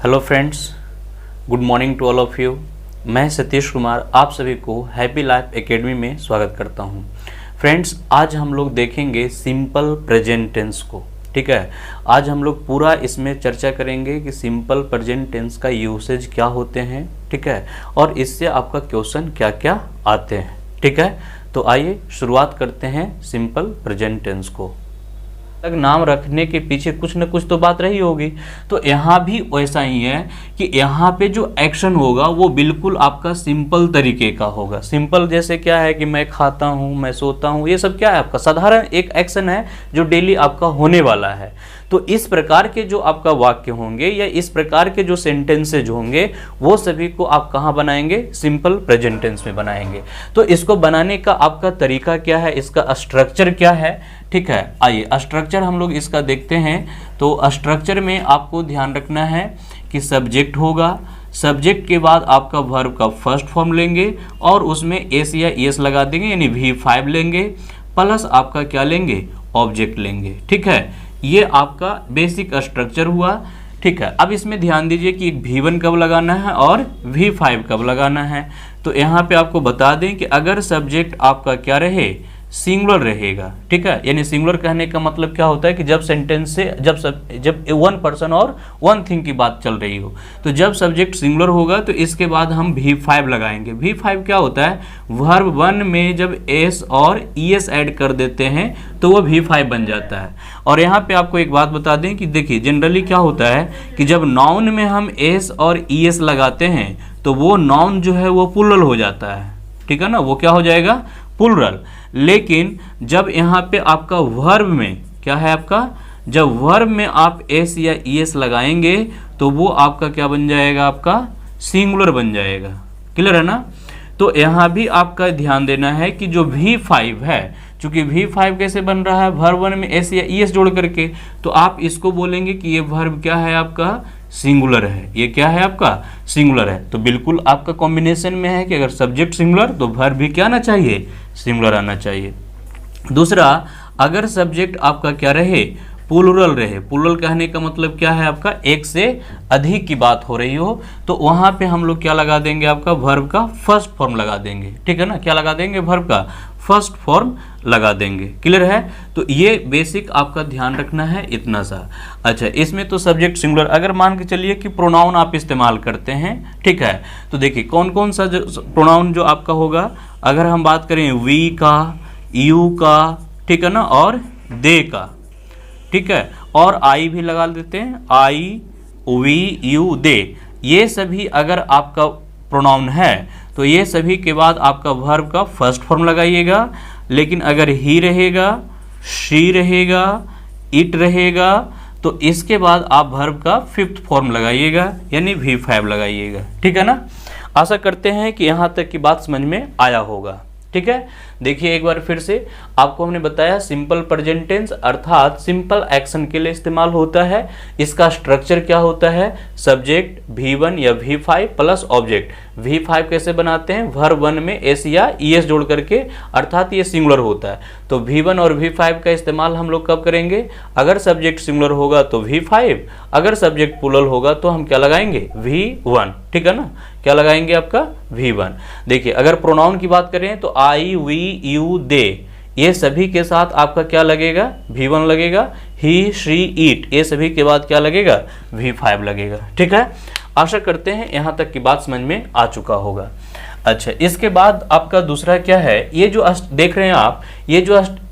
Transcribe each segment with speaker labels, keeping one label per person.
Speaker 1: Hello friends, good morning to all of you. मैं सतीश कुमार आप सभी को हैप्पी लाइफ एकेडमी में स्वागत करता हूं। फ्रेंड्स, आज हम लोग देखेंगे सिंपल प्रेजेंट टेंस को। ठीक है, आज हम लोग पूरा इसमें चर्चा करेंगे कि सिंपल प्रेजेंट टेंस का यूसेज क्या होते हैं। ठीक है, और इससे आपका क्वेश्चन क्या क्या आते हैं। ठीक है, तो आइए शुरुआत करते हैं सिंपल प्रेजेंट टेंस को। नाम रखने के पीछे कुछ न कुछ तो बात रही होगी, तो यहाँ भी वैसा ही है कि यहाँ पे जो एक्शन होगा वो बिल्कुल आपका सिंपल तरीके का होगा। सिंपल जैसे क्या है कि मैं खाता हूँ, मैं सोता हूँ, ये सब क्या है आपका साधारण एक एक्शन है जो डेली आपका होने वाला है। तो इस प्रकार के जो आपका वाक्य होंगे या इस प्रकार के जो सेंटेंसेज होंगे वो सभी को आप कहाँ बनाएंगे? सिंपल प्रेजेंट टेंस में बनाएंगे। तो इसको बनाने का आपका तरीका क्या है, इसका स्ट्रक्चर क्या है? ठीक है, आइए स्ट्रक्चर हम लोग इसका देखते हैं। तो स्ट्रक्चर में आपको ध्यान रखना है कि सब्जेक्ट होगा, सब्जेक्ट के बाद आपका वर्ब का फर्स्ट फॉर्म लेंगे और उसमें एस या एस लगा देंगे, यानी V5 लेंगे, प्लस आपका क्या लेंगे? ऑब्जेक्ट लेंगे। ठीक है, ये आपका बेसिक स्ट्रक्चर हुआ। ठीक है, अब इसमें ध्यान दीजिए कि V1 कब लगाना है और V5 कब लगाना है। तो यहाँ पे आपको बता दें कि अगर सब्जेक्ट आपका क्या रहे? सिंगुलर रहेगा। ठीक है, यानी सिंगुलर कहने का मतलब क्या होता है कि जब सेंटेंस से जब वन पर्सन और वन थिंग की बात चल रही हो, तो जब सब्जेक्ट सिंगुलर होगा तो इसके बाद हम V5 लगाएंगे। V5 क्या होता है? वर्ब 1 में जब एस और ईएस ऐड कर देते हैं तो वो V5 बन जाता है। और यहाँ पे आपको एक बात बता दें कि देखिए जनरली क्या होता है कि जब नाउन में हम एस और ईएस लगाते हैं तो वो नाउन जो है वो प्लूरल हो जाता है। ठीक है ना, वो क्या हो जाएगा? प्लूरल। लेकिन जब यहाँ पे आपका वर्ब में क्या है आपका, जब वर्ब में आप एस या ईएस लगाएंगे तो वो आपका क्या बन जाएगा? आपका सिंगुलर बन जाएगा। क्लियर है ना? तो यहाँ भी आपका ध्यान देना है कि जो V5 है, चूंकि V5 कैसे बन रहा है? वर्ब 1 में एस या ईएस जोड़ करके, तो आप इसको बोलेंगे कि ये वर्ब क्या है आपका? सिंगुलर है। ये क्या है आपका? सिंगुलर है। तो बिल्कुल आपका कॉम्बिनेशन में है कि अगर सब्जेक्ट सिंगुलर तो वर्ब भी क्या आना चाहिए? सिंगुलर आना चाहिए। दूसरा, अगर सब्जेक्ट आपका क्या रहे? प्लूरल रहे। प्लूरल कहने का मतलब क्या है आपका? एक से अधिक की बात हो रही हो, तो वहां पे हम लोग क्या लगा देंगे? आपका वर्ब का फर्स्ट फॉर्म लगा देंगे। ठीक है ना, क्या लगा देंगे? वर्ब का फर्स्ट फॉर्म लगा देंगे। क्लियर है? तो ये बेसिक आपका ध्यान रखना है, इतना सा। अच्छा, इसमें तो सब्जेक्ट सिंगुलर। अगर मान के चलिए कि प्रोनाउन आप इस्तेमाल करते हैं, ठीक है, तो देखिए कौन कौन सा प्रोनाउन जो आपका होगा। अगर हम बात करें वी का, यू का, ठीक है ना, और दे का, ठीक है, और आई भी लगा देते हैं, आई, वी, यू, दे, ये सभी अगर आपका प्रोनाउन है तो ये सभी के बाद आपका वर्ब का फर्स्ट फॉर्म लगाइएगा। लेकिन अगर ही रहेगा, शी रहेगा, इट रहेगा, तो इसके बाद आप वर्ब का फिफ्थ फॉर्म लगाइएगा, यानी V5 लगाइएगा। ठीक है ना? आशा करते हैं कि यहाँ तक की बात समझ में आया होगा। ठीक है, देखिए एक बार फिर से आपको हमने बताया सिंपल प्रेजेंट टेंस अर्थात सिंपल एक्शन के लिए इस्तेमाल होता है। इसका स्ट्रक्चर क्या होता है? सब्जेक्ट V1 या V5 प्लस ऑब्जेक्ट। V5 कैसे बनाते हैं? वर्ब 1 में एस या ईएस जोड़ करके, अर्थात ये सिंगुलर होता है। तो V1 और V5 का इस्तेमाल हम लोग कब करेंगे? अगर सब्जेक्ट सिंगुलर होगा तो V5, अगर सब्जेक्ट प्लूरल होगा तो हम क्या लगाएंगे? V1। ठीक है ना, क्या लगाएंगे? आपका V1। देखिए अगर प्रोनाउन की बात करें तो आई, वी, यू, दे, ये सभी के साथ आपका क्या लगेगा? V1 लगेगा। ही, शी, इट, ये सभी के बाद क्या लगेगा? V5 लगेगा। ठीक है, आशा करते हैं यहाँ तक की बात समझ में आ चुका होगा। अच्छा, इसके बाद आपका दूसरा क्या है? ये जो देख रहे हैं आप, ये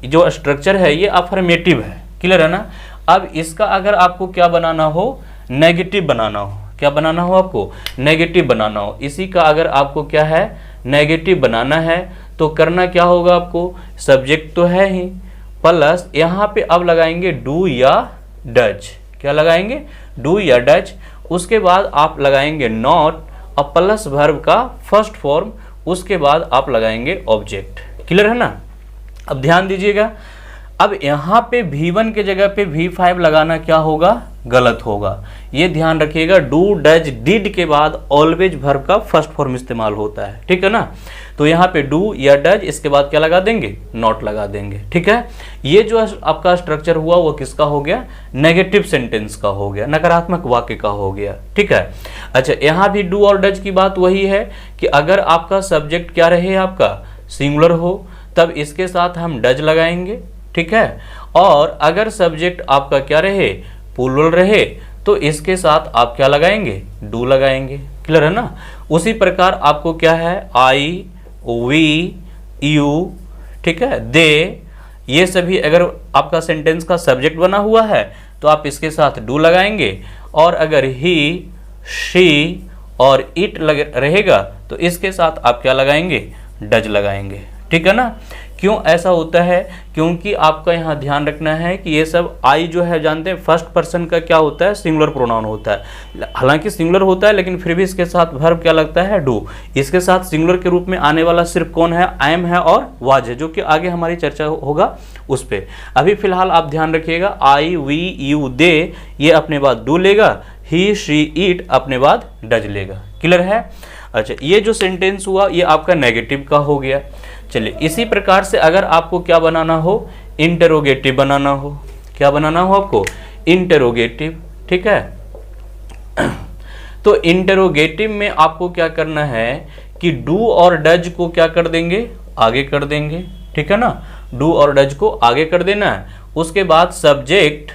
Speaker 1: जो स्ट्रक्चर है ये अफर्मेटिव है। क्लियर है ना? अब इसका अगर आपको क्या बनाना हो? नेगेटिव बनाना हो। क्या बनाना हो आपको? नेगेटिव बनाना हो। इसी का अगर आपको क्या है? नेगेटिव बनाना है तो करना क्या होगा आपको? सब्जेक्ट तो है ही, प्लस यहाँ पे अब लगाएंगे डू या डज। क्या लगाएंगे? डू या डज। उसके बाद आप लगाएंगे नॉट और प्लस वर्ब का फर्स्ट फॉर्म, उसके बाद आप लगाएंगे ऑब्जेक्ट। क्लियर है ना? अब ध्यान दीजिएगा, अब यहाँ पे V1 के जगह पे V5 लगाना क्या होगा? गलत होगा। ये ध्यान रखिएगा, डू डज डिड के बाद ऑलवेज वर्ब का फर्स्ट फॉर्म इस्तेमाल होता है, ठीक है ना। तो यहाँ पे डू या डज, इसके बाद क्या लगा देंगे, नॉट लगा देंगे, ठीक है। ये जो आपका स्ट्रक्चर हुआ वो किसका हो गया, नेगेटिव सेंटेंस का हो गया, नकारात्मक वाक्य का हो गया, ठीक है। अच्छा, यहाँ भी डू और डज की बात वही है कि अगर आपका सब्जेक्ट क्या रहे, आपका सिंगुलर हो, तब इसके साथ हम डज लगाएंगे, ठीक है। और अगर सब्जेक्ट आपका क्या रहे, प्लूरल रहे, तो इसके साथ आप क्या लगाएंगे, डू लगाएंगे, क्लियर है ना। उसी प्रकार आपको क्या है, आई, वी, यू, ठीक है, दे, ये सभी अगर आपका सेंटेंस का सब्जेक्ट बना हुआ है तो आप इसके साथ डू लगाएंगे, और अगर ही, शी और इट रहेगा तो इसके साथ आप क्या लगाएंगे, डज लगाएंगे, ठीक है ना। क्यों ऐसा होता है, क्योंकि आपका यहाँ ध्यान रखना है कि ये सब आई जो है जानते हैं फर्स्ट पर्सन का क्या होता है, सिंगुलर प्रोनाउन होता है। हालांकि सिंगुलर होता है लेकिन फिर भी इसके साथ वर्ब क्या लगता है, डू। इसके साथ सिंगुलर के रूप में आने वाला सिर्फ कौन है, आई एम है और वाज है, जो कि आगे हमारी चर्चा होगा उस पर। अभी फिलहाल आप ध्यान रखिएगा, आई, वी, यू, दे, ये अपने बाद डू लेगा, ही, शी, इट अपने बाद डज लेगा, क्लियर है। अच्छा, ये जो सेंटेंस हुआ ये आपका नेगेटिव का हो गया। चलिए, इसी प्रकार से अगर आपको क्या बनाना हो, इंटरोगेटिव बनाना हो, क्या बनाना हो आपको, इंटरोगेटिव, ठीक है। तो इंटरोगेटिव में आपको क्या करना है कि डू और डज को क्या कर देंगे, आगे कर देंगे, ठीक है ना। डू और डज को आगे कर देना है, उसके बाद सब्जेक्ट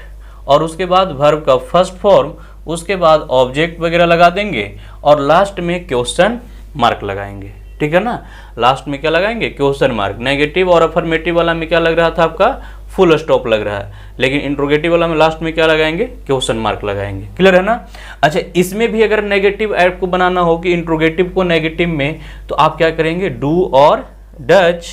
Speaker 1: और उसके बाद वर्ब का फर्स्ट फॉर्म, उसके बाद ऑब्जेक्ट वगैरह लगा देंगे और लास्ट में क्वेश्चन मार्क लगाएंगे, ठीक है ना। लास्ट में क्या लगाएंगे, क्वेश्चन मार्क। नेगेटिव और अफर्मेटिव वाला में क्या लग रहा था आपका, फुल स्टॉप लग रहा है, लेकिन इंट्रोगेटिव वाला में लास्ट में क्या लगाएंगे, क्वेश्चन मार्क लगाएंगे, क्लियर है ना। अच्छा, इसमें भी अगर नेगेटिव ऐड को बनाना हो कि इंट्रोगेटिव को नेगेटिव में, तो आप क्या करेंगे, डू और डज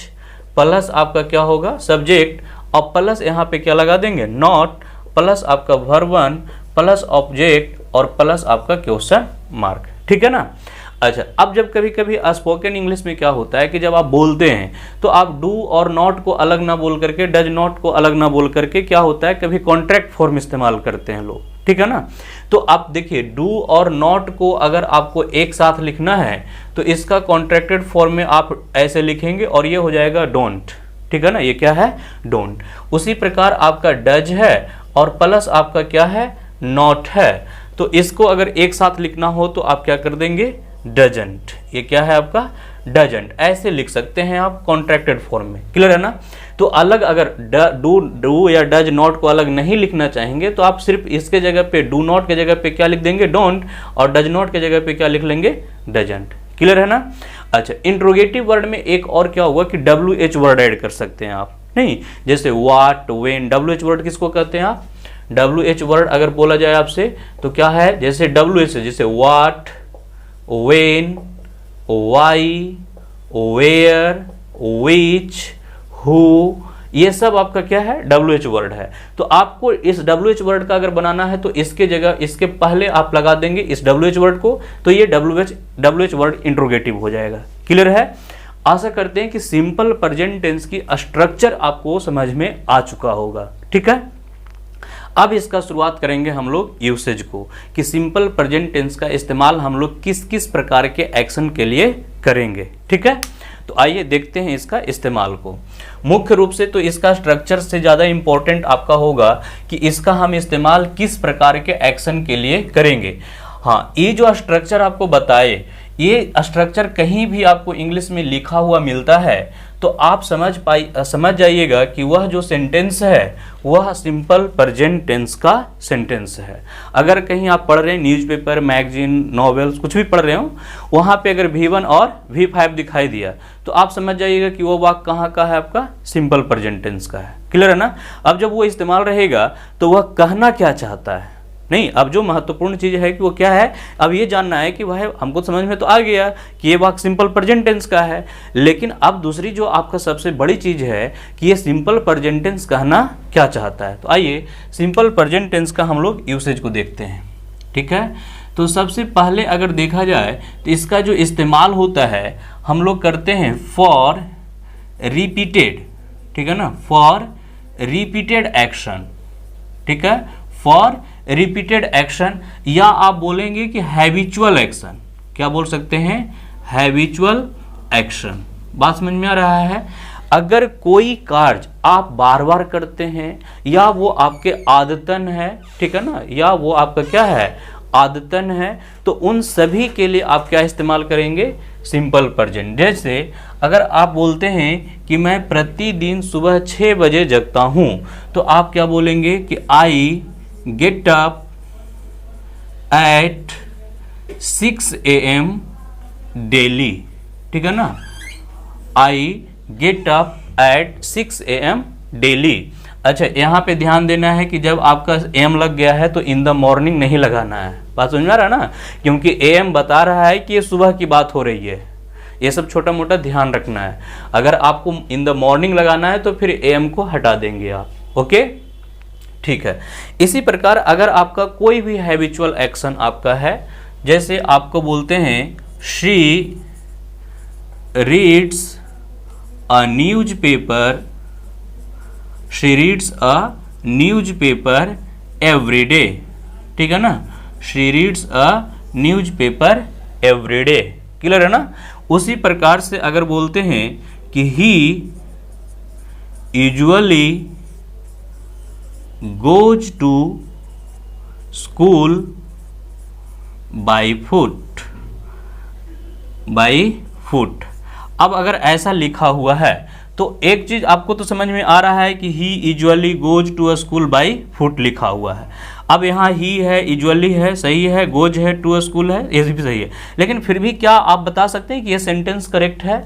Speaker 1: प्लस आपका क्या होगा, सब्जेक्ट, और प्लस यहाँ पे क्या लगा देंगे, नॉट, प्लस आपका वर्ब वन, प्लस ऑब्जेक्ट और प्लस आपका क्वेश्चन मार्क, ठीक है ना। अच्छा, अब जब कभी कभी स्पोकन इंग्लिश में क्या होता है कि जब आप बोलते हैं तो आप डू और नॉट को अलग ना बोल करके, डज नॉट को अलग ना बोल करके, क्या होता है कभी कॉन्ट्रैक्ट फॉर्म इस्तेमाल करते हैं लोग, ठीक है ना। तो आप देखिए, डू और नॉट को अगर आपको एक साथ लिखना है तो इसका कॉन्ट्रैक्टेड फॉर्म में आप ऐसे लिखेंगे और ये हो जाएगा डोंट, ठीक है ना, ये क्या है, डोंट। उसी प्रकार आपका डज है और प्लस आपका क्या है, नॉट है, तो इसको अगर एक साथ लिखना हो तो आप क्या कर देंगे, डजंट, ये क्या है आपका, डजंट, ऐसे लिख सकते हैं आप कॉन्ट्रैक्टेड फॉर्म में, क्लियर है ना। तो अलग अगर डू या डज नॉट को अलग नहीं लिखना चाहेंगे तो आप सिर्फ इसके जगह पे डू नॉट के जगह पे क्या लिख देंगे, डोंट, और डज नॉट के जगह पे क्या लिख लेंगे, डजंट, क्लियर है ना। अच्छा, इंट्रोगेटिव वर्ड में एक और क्या हुआ कि WH वर्ड ऐड कर सकते हैं आप, नहीं, जैसे व्हाट, व्हेन, WH वर्ड किसको कहते हैं आप, WH वर्ड अगर बोला जाए आपसे तो क्या है, जैसे WH है, जैसे what, when, why, where, which, who, ये सब आपका क्या है, WH वर्ड है। तो आपको इस WH वर्ड का अगर बनाना है तो इसके जगह, इसके पहले आप लगा देंगे इस WH वर्ड को, तो ये WH वर्ड इंट्रोगेटिव हो जाएगा, क्लियर है। आशा करते हैं कि सिंपल प्रेजेंट टेंस की स्ट्रक्चर आपको समझ में आ चुका होगा, ठीक है। अब इसका शुरुआत करेंगे हम लोग यूसेज को, कि सिंपल प्रेजेंट टेंस का इस्तेमाल हम लोग किस किस प्रकार के एक्शन के लिए करेंगे, ठीक है। तो आइए देखते हैं इसका इस्तेमाल को। मुख्य रूप से तो इसका स्ट्रक्चर से ज़्यादा इंपॉर्टेंट आपका होगा कि इसका हम इस्तेमाल किस प्रकार के एक्शन के लिए करेंगे। हाँ, ये जो स्ट्रक्चर आपको बताए, ये स्ट्रक्चर कहीं भी आपको इंग्लिश में लिखा हुआ मिलता है तो आप समझ जाइएगा कि वह जो सेंटेंस है वह सिंपल प्रेजेंट टेंस का सेंटेंस है। अगर कहीं आप पढ़ रहे हैं न्यूज़पेपर, मैगजीन, नॉवेल्स, कुछ भी पढ़ रहे हो, वहाँ पे अगर V1 और V5 दिखाई दिया तो आप समझ जाइएगा कि वो वाक्य कहाँ का है, आपका सिंपल प्रेजेंट टेंस का है, क्लियर है ना। अब जब वो इस्तेमाल रहेगा तो वह कहना क्या चाहता है, नहीं, अब जो महत्वपूर्ण चीज़ है कि वो क्या है, अब ये जानना है कि वह हमको समझ में तो आ गया कि ये वाक्य सिंपल प्रेजेंट टेंस का है, लेकिन अब दूसरी जो आपका सबसे बड़ी चीज़ है कि ये सिंपल प्रेजेंट टेंस कहना क्या चाहता है। तो आइए सिंपल प्रेजेंट टेंस का हम लोग यूसेज को देखते हैं, ठीक है। तो सबसे पहले अगर देखा जाए तो इसका जो इस्तेमाल होता है हम लोग करते हैं फॉर रिपीटेड, ठीक है ना, फॉर रिपीटेड एक्शन, ठीक है, फॉर रिपीटेड एक्शन, या आप बोलेंगे कि हैबिचुअल एक्शन। क्या बोल सकते हैं? Habitual action. बात समझ में आ रहा है? अगर कोई कार्य आप बार बार करते हैं या वो आपके आदतन है, ठीक है ना, या वो आपका क्या है? आदतन है, तो उन सभी के लिए आप क्या इस्तेमाल करेंगे? Simple present. जैसे अगर आप बोलते हैं कि मैं प्रतिदिन सुबह 6 बजे जगता हूं, तो आप क्या बोलेंगे कि I get up at 6 AM daily, ठीक है ना, I get up at 6 AM daily. अच्छा, यहाँ पे ध्यान देना है कि जब आपका एम लग गया है तो इन द मॉर्निंग नहीं लगाना है। बात समझ में आ रहा है ना, क्योंकि एम बता रहा है कि ये सुबह की बात हो रही है। ये सब छोटा मोटा ध्यान रखना है। अगर आपको इन द मॉर्निंग लगाना है तो फिर एम को हटा देंगे आप। ओके, ठीक है। इसी प्रकार अगर आपका कोई भी हैबिचुअल एक्शन आपका है, जैसे आपको बोलते हैं she reads a newspaper, she reads a newspaper every day, ठीक है ना, she reads a newspaper every day. Clear है ना? उसी प्रकार से अगर बोलते हैं कि he usually goes to school by foot, by foot. अब अगर ऐसा लिखा हुआ है तो एक चीज आपको तो समझ में आ रहा है कि he usually goes to a school by foot लिखा हुआ है। अब यहाँ ही है, यूजुअली है, सही है, गोज है, टू अ स्कूल है, ये भी सही है। लेकिन फिर भी क्या आप बता सकते हैं कि ये सेंटेंस करेक्ट है?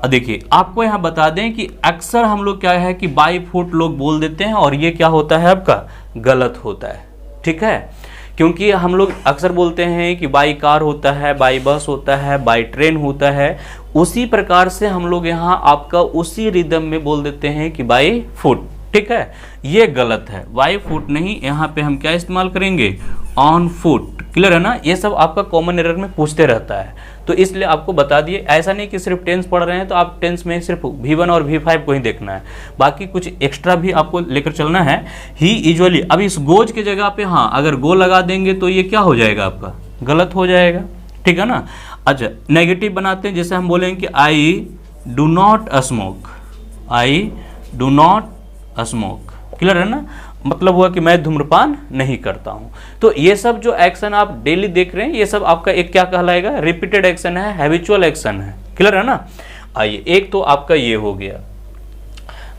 Speaker 1: देखिए, आपको यहाँ बता दें कि अक्सर हम लोग क्या है कि बाई फुट लोग बोल देते हैं और ये क्या होता है आपका? गलत होता है, ठीक है। क्योंकि हम लोग अक्सर बोलते हैं कि बाई कार होता है, बाई बस होता है, बाई ट्रेन होता है। उसी प्रकार से हम लोग यहाँ आपका उसी रिदम में बोल देते हैं कि बाई फुट, ठीक है। ये गलत है, बाई फुट नहीं, यहाँ पे हम क्या इस्तेमाल करेंगे? On foot. क्लियर है ना? ये सब आपका कॉमन एरर में पूछते रहता है, तो इसलिए आपको बता दिए। ऐसा नहीं कि सिर्फ टेंस पढ़ रहे हैं तो आप टेंस में सिर्फ V1 और V5 को ही देखना है, बाकी कुछ एक्स्ट्रा भी आपको लेकर चलना है। ही यूजुअली, अब इस गोज के जगह पे हाँ अगर गो लगा देंगे तो ये क्या हो जाएगा? आपका गलत हो जाएगा, ठीक है ना। अच्छा, नेगेटिव बनाते हैं, जैसे हम बोलेंगे कि I do not smoke, I do not smoke. Clear है ना? मतलब हुआ कि मैं धूम्रपान नहीं करता हूं। तो ये सब जो एक्शन आप डेली देख रहे हैं, ये सब आपका एक क्या कहलाएगा? रिपीटेड एक्शन है, हैबिचुअल एक्शन है। क्लियर है ना? आइए, एक तो आपका ये हो गया।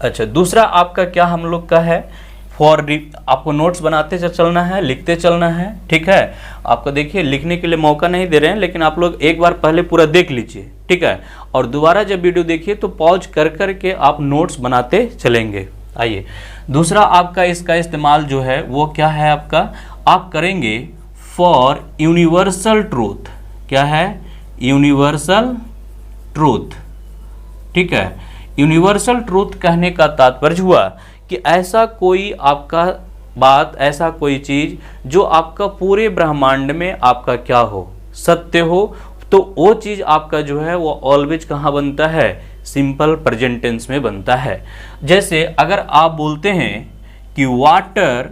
Speaker 1: अच्छा, दूसरा आपका क्या हम लोग का है? आपको नोट्स बनाते चलना है, लिखते चलना है, ठीक है। आपको देखिए लिखने के लिए मौका नहीं दे रहे हैं, लेकिन आप लोग एक बार पहले पूरा देख लीजिए, ठीक है। और दोबारा जब वीडियो देखिए तो पॉज कर करके आप नोट्स बनाते चलेंगे। आइए, दूसरा आपका इसका इस्तेमाल जो है वो क्या है आपका? आप करेंगे फॉर यूनिवर्सल ट्रूथ। क्या है? यूनिवर्सल ट्रूथ, ठीक है। यूनिवर्सल ट्रूथ कहने का तात्पर्य हुआ कि ऐसा कोई आपका बात, ऐसा कोई चीज जो आपका पूरे ब्रह्मांड में आपका क्या हो? सत्य हो। तो वो चीज आपका जो है वो ऑलवेज कहाँ बनता है? सिंपल प्रेजेंट टेंस में बनता है। जैसे अगर आप बोलते हैं कि water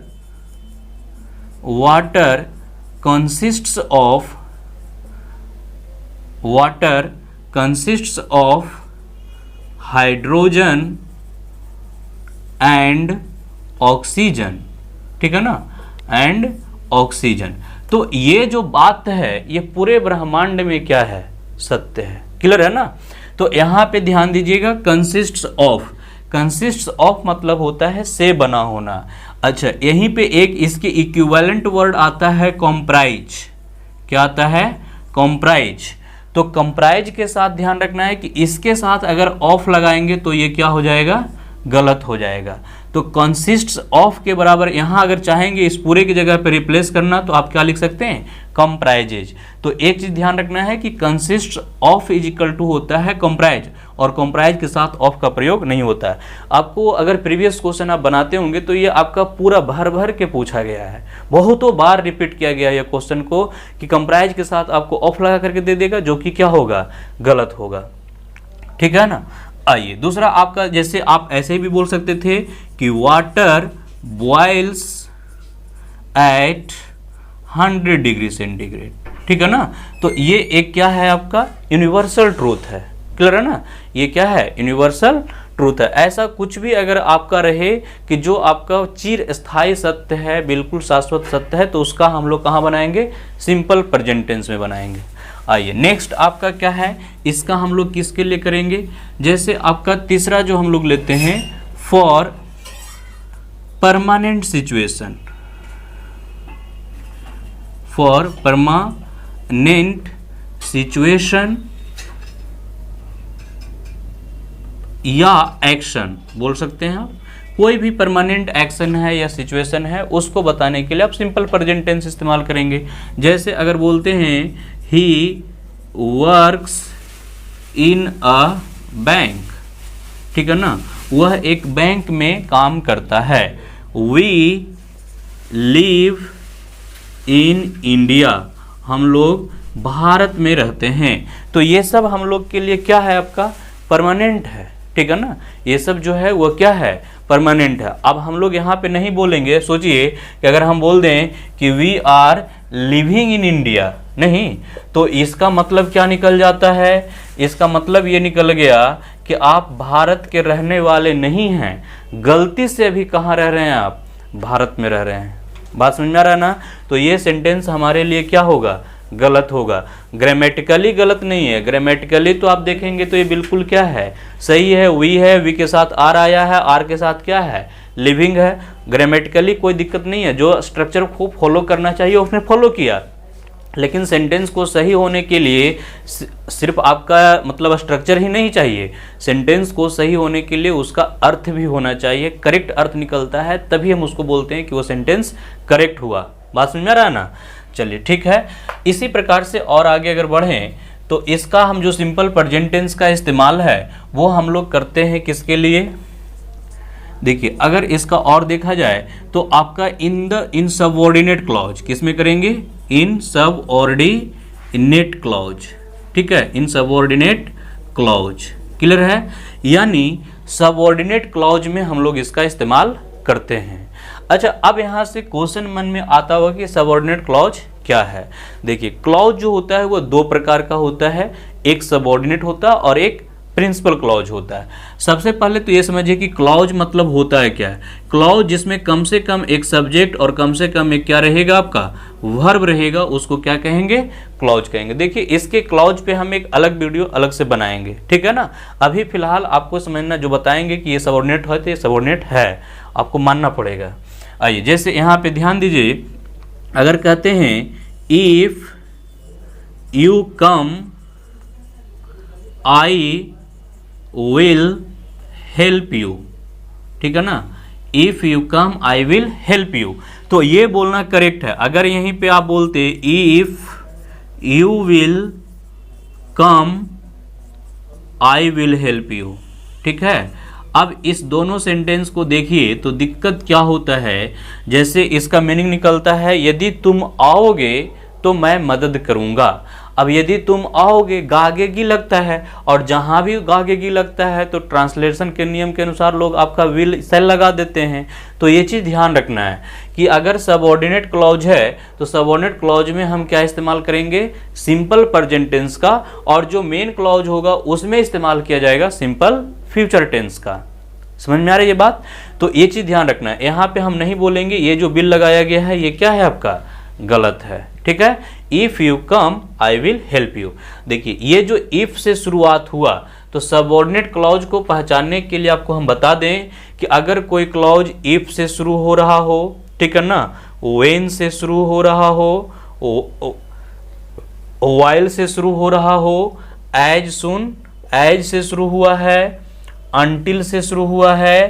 Speaker 1: consists of hydrogen and oxygen, ठीक है ना, एंड ऑक्सीजन। तो ये जो बात है ये पूरे ब्रह्मांड में क्या है? सत्य है। क्लियर है ना? तो यहां पे ध्यान दीजिएगा, कंसिस्ट्स ऑफ मतलब होता है से बना होना। अच्छा, यहीं पे एक इसके इक्विवेलेंट वर्ड आता है कॉम्प्राइज। क्या आता है? कॉम्प्राइज। तो कंप्राइज के साथ ध्यान रखना है कि इसके साथ अगर ऑफ लगाएंगे तो ये क्या हो जाएगा? गलत हो जाएगा। तो कंसिस्ट्स ऑफ के बराबर यहां अगर चाहेंगे इस पूरे की जगह पे रिप्लेस करना तो आप क्या लिख सकते हैं? कंप्राइजेज। तो एक चीज ध्यान रखना है कि consist of is equal to होता है कंप्राइज, और कंप्राइज के साथ ऑफ का प्रयोग नहीं होता है। आपको अगर प्रीवियस क्वेश्चन आप बनाते होंगे तो ये आपका पूरा भर भर के पूछा गया है, बहुतों बार रिपीट किया गया है क्वेश्चन को कि कंप्राइज के साथ आपको ऑफ लगा करके दे देगा, जो कि क्या होगा? गलत होगा, ठीक है ना। आइए, दूसरा आपका, जैसे आप ऐसे भी बोल सकते थे कि water boils at 100 degree centigrade, ठीक है ना। तो ये एक क्या है आपका यूनिवर्सल ट्रूथ है, क्लियर है ना। ये क्या है, यूनिवर्सल ट्रूथ है। ऐसा कुछ भी अगर आपका रहे कि जो आपका चिर स्थायी सत्य है, बिल्कुल शाश्वत सत्य है, तो उसका हम लोग कहाँ बनाएंगे, सिंपल प्रेजेंट टेंस में बनाएंगे। आइए नेक्स्ट आपका क्या है, इसका हम लोग किसके लिए करेंगे, जैसे आपका तीसरा जो हम लोग लेते हैं for permanent situation, for permanent situation या एक्शन बोल सकते हैं आप। कोई भी परमानेंट एक्शन है या सिचुएशन है उसको बताने के लिए आप सिंपल प्रेजेंट टेंस इस्तेमाल करेंगे। जैसे अगर बोलते हैं he works in a bank, ठीक है ना, वह एक बैंक में काम करता है। वी लिव इन इंडिया, हम लोग भारत में रहते हैं। तो ये सब हम लोग के लिए क्या है, आपका परमानेंट है, ठीक है ना। ये सब जो है वो क्या है, परमानेंट है। अब हम लोग यहाँ पे नहीं बोलेंगे, सोचिए कि अगर हम बोल दें कि we are living in India, नहीं, तो इसका मतलब क्या निकल जाता है, इसका मतलब ये निकल गया कि आप भारत के रहने वाले नहीं हैं, गलती से अभी कहाँ रह रहे हैं, आप भारत में रह रहे हैं। बात समझ में आ रहा है ना। तो ये सेंटेंस हमारे लिए क्या होगा, गलत होगा। ग्रामेटिकली गलत नहीं है, ग्रामेटिकली तो आप देखेंगे तो ये बिल्कुल क्या है, सही है। वी के साथ आर आया है, आर के साथ क्या है, लिविंग है। ग्रामेटिकली कोई दिक्कत नहीं है, जो स्ट्रक्चर को फॉलो करना चाहिए उसने फॉलो किया। लेकिन सेंटेंस को सही होने के लिए सिर्फ आपका मतलब स्ट्रक्चर ही नहीं चाहिए, सेंटेंस को सही होने के लिए उसका अर्थ भी होना चाहिए। करेक्ट अर्थ निकलता है तभी हम उसको बोलते हैं कि वो सेंटेंस करेक्ट हुआ। बात समझ में आ रहा है ना। चलिए ठीक है, इसी प्रकार से और आगे अगर बढ़ें तो इसका हम जो सिंपल प्रेजेंट टेंस का इस्तेमाल है वो हम लोग करते हैं किसके लिए, देखिए अगर इसका और देखा जाए तो आपका इन सबऑर्डिनेट क्लॉज किस में करेंगे, इन सबऑर्डिनेट क्लॉज, ठीक है, इन सबऑर्डिनेट क्लॉज, क्लियर है। यानी सबऑर्डिनेट क्लॉज में हम लोग इसका इस्तेमाल करते हैं। अच्छा, अब यहाँ से क्वेश्चन मन में आता होगा कि सबऑर्डिनेट क्लॉज क्या है। देखिए क्लॉज जो होता है वो दो प्रकार का होता है, एक सबऑर्डिनेट होता है और एक प्रिंसिपल क्लॉज होता है। सबसे पहले तो ये समझिए कि क्लॉज मतलब होता है क्या है। क्लॉज जिसमें कम से कम एक सब्जेक्ट और कम से कम एक क्या रहेगा, आपका वर्ब रहेगा, उसको क्या कहेंगे, क्लॉज कहेंगे। देखिए इसके क्लॉज पे हम एक अलग वीडियो अलग से बनाएंगे, ठीक है ना। अभी फिलहाल आपको समझना, जो बताएंगे कि ये सबऑर्डिनेट है तो ये सबऑर्डिनेट है, आपको मानना पड़ेगा। आइए जैसे यहाँ पे ध्यान दीजिए, अगर कहते हैं if you come I will help you, ठीक है ना, if you come I will help you, तो ये बोलना करेक्ट है। अगर यहीं पे आप बोलते if you will come I will help you, ठीक है। अब इस दोनों सेंटेंस को देखिए तो दिक्कत क्या होता है, जैसे इसका मीनिंग निकलता है यदि तुम आओगे तो मैं मदद करूंगा। अब यदि तुम आओगे, गागेगी लगता है, और जहां भी गागेगी लगता है तो ट्रांसलेशन के नियम के अनुसार लोग आपका विल सेल लगा देते हैं। तो ये चीज़ ध्यान रखना है कि अगर सबऑर्डिनेट क्लॉज है तो सबऑर्डिनेट क्लॉज में हम क्या इस्तेमाल करेंगे, सिंपल प्रेजेंट टेंस का, और जो मेन क्लॉज होगा उसमें इस्तेमाल किया जाएगा सिंपल फ्यूचर टेंस का। समझ में आ रही है बात। तो ये चीज़ ध्यान रखना है, यहाँ पे हम नहीं बोलेंगे ये जो बिल लगाया गया है ये क्या है, आपका गलत है, ठीक है। If you come I will help you. देखिए ये जो इफ से शुरुआत हुआ तो सबऑर्डिनेट क्लॉज को पहचानने के लिए आपको हम बता दें कि अगर कोई क्लॉज इफ से शुरू हो रहा हो, ठीक है ना, व्हेन से शुरू हो रहा हो, व्हाइल से शुरू हो रहा हो, एज सुन एज से शुरू हुआ है, अनटिल से शुरू हुआ है,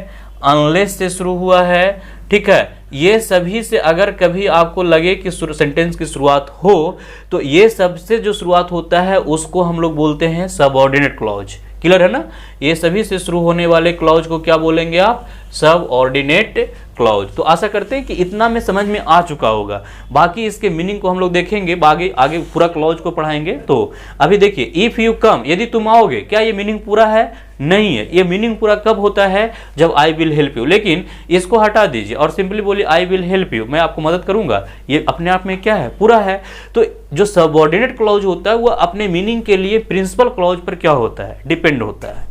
Speaker 1: अनलेस से शुरू हुआ है, ठीक है, ये सभी से अगर कभी आपको लगे कि सेंटेंस की शुरुआत हो तो ये सबसे जो शुरुआत होता है उसको हम लोग बोलते हैं सबऑर्डिनेट क्लॉज। क्लियर है ना। ये सभी से शुरू होने वाले क्लॉज को क्या बोलेंगे आप, सबऑर्डिनेट क्लॉज। तो आशा करते हैं कि इतना में समझ में आ चुका होगा। बाकी इसके मीनिंग को हम लोग देखेंगे, आगे पूरा क्लॉज को पढ़ाएंगे। तो अभी देखिए, इफ यू कम, यदि तुम आओगे, क्या ये मीनिंग पूरा है? नहीं है। ये मीनिंग पूरा कब होता है? जब आई विल हेल्प यू। लेकिन इसको हटा दीजिए और सिंपली बोलिए आई विल हेल्प यू, मैं आपको मदद करूंगा। ये अपने आप में क्या है? पूरा है। तो जो सबऑर्डिनेट क्लॉज होता है वो अपने मीनिंग के लिए प्रिंसिपल क्लॉज पर क्या होता है? डिपेंड होता है।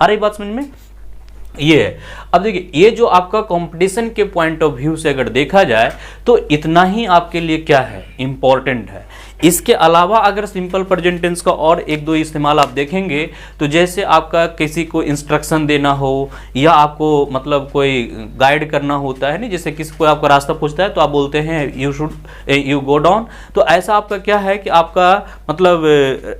Speaker 1: आ रही बात समझ में? ये है। अब देखिए, ये जो आपका कंपटीशन के पॉइंट ऑफ व्यू से अगर देखा जाए तो इतना ही आपके लिए क्या है? इंपॉर्टेंट है। इसके अलावा अगर सिंपल प्रेजेंट टेंस का और एक दो इस्तेमाल आप देखेंगे तो जैसे आपका किसी को इंस्ट्रक्शन देना हो या आपको मतलब कोई गाइड करना होता है ना, जैसे किसी को आपका रास्ता पूछता है तो आप बोलते हैं यू गो डाउन। तो ऐसा आपका क्या है कि आपका मतलब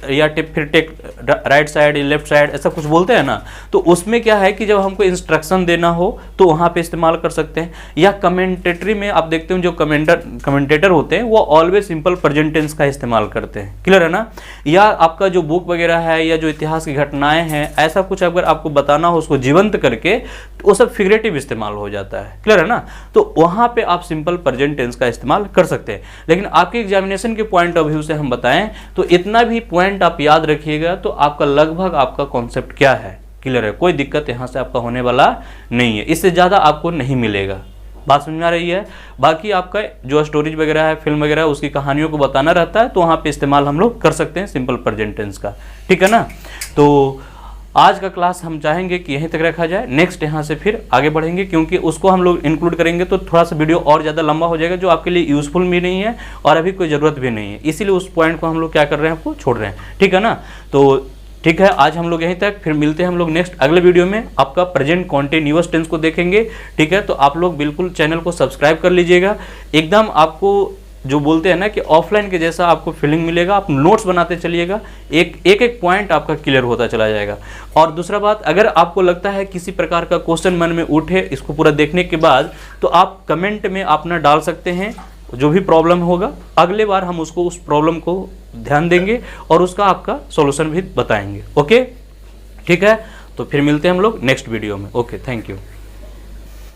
Speaker 1: या फिर टेक राइट साइड या लेफ्ट साइड, ऐसा कुछ बोलते हैं ना। तो उसमें क्या है कि जब हमको इंस्ट्रक्शन देना हो तो वहां पे इस्तेमाल कर सकते हैं। या कमेंटेटरी में आप देखते हो जो कमेंटेटर होते हैं वो ऑलवेज सिंपल प्रेजेंट टेंस का इस्तेमाल करते हैं। क्लियर है ना? या आपका जो बुक वगैरह है या जो इतिहास की घटनाएं हैं, ऐसा कुछ अगर आपको बताना हो उसको जीवंत करके, तो वो सब फिगरेटिव इस्तेमाल हो जाता है। क्लियर है ना? तो वहां पे आप सिंपल प्रेजेंट टेंस का इस्तेमाल कर सकते हैं। लेकिन आपके एग्जामिनेशन के पॉइंट ऑफ व्यू से हम बताएं तो इतना भी पॉइंट आप याद रखिएगा तो आपका लगभग आपका कॉन्सेप्ट क्या है? क्लियर है? कोई दिक्कत यहां से आपका होने वाला नहीं है। इससे ज्यादा आपको नहीं मिलेगा। बात समझ में आ रही है? बाकी आपका जो स्टोरीज वगैरह है, फिल्म वगैरह, उसकी कहानियों को बताना रहता है तो वहां पे इस्तेमाल हम लोग कर सकते हैं सिंपल प्रेजेंट टेंस का। ठीक है ना? तो आज का क्लास हम चाहेंगे कि यहीं तक रखा जाए। नेक्स्ट यहाँ से फिर आगे बढ़ेंगे, क्योंकि उसको हम लोग इंक्लूड करेंगे तो थोड़ा सा वीडियो और ज़्यादा लंबा हो जाएगा, जो आपके लिए यूजफुल भी नहीं है और अभी कोई ज़रूरत भी नहीं है। इसीलिए उस पॉइंट को हम लोग क्या कर रहे हैं, आपको छोड़ रहे हैं। ठीक है ना? तो ठीक है, आज हम लोग यहीं तक, फिर मिलते हैं हम लोग नेक्स्ट अगले वीडियो में। आपका प्रेजेंट कॉन्टिन्यूअस टेंस को देखेंगे। ठीक है? तो आप लोग बिल्कुल चैनल को सब्सक्राइब कर लीजिएगा। एकदम आपको जो बोलते हैं ना कि ऑफलाइन के जैसा आपको फीलिंग मिलेगा। आप नोट्स बनाते चलिएगा, एक पॉइंट आपका क्लियर होता चला जाएगा। और दूसरा बात, अगर आपको लगता है किसी प्रकार का क्वेश्चन मन में उठे इसको पूरा देखने के बाद, तो आप कमेंट में अपना डाल सकते हैं। जो भी प्रॉब्लम होगा अगले बार हम उसको उस प्रॉब्लम को ध्यान देंगे और उसका आपका सॉल्यूशन भी बताएंगे। ओके? ठीक है? तो फिर मिलते हैं हम लोग नेक्स्ट वीडियो में। Okay, thank you.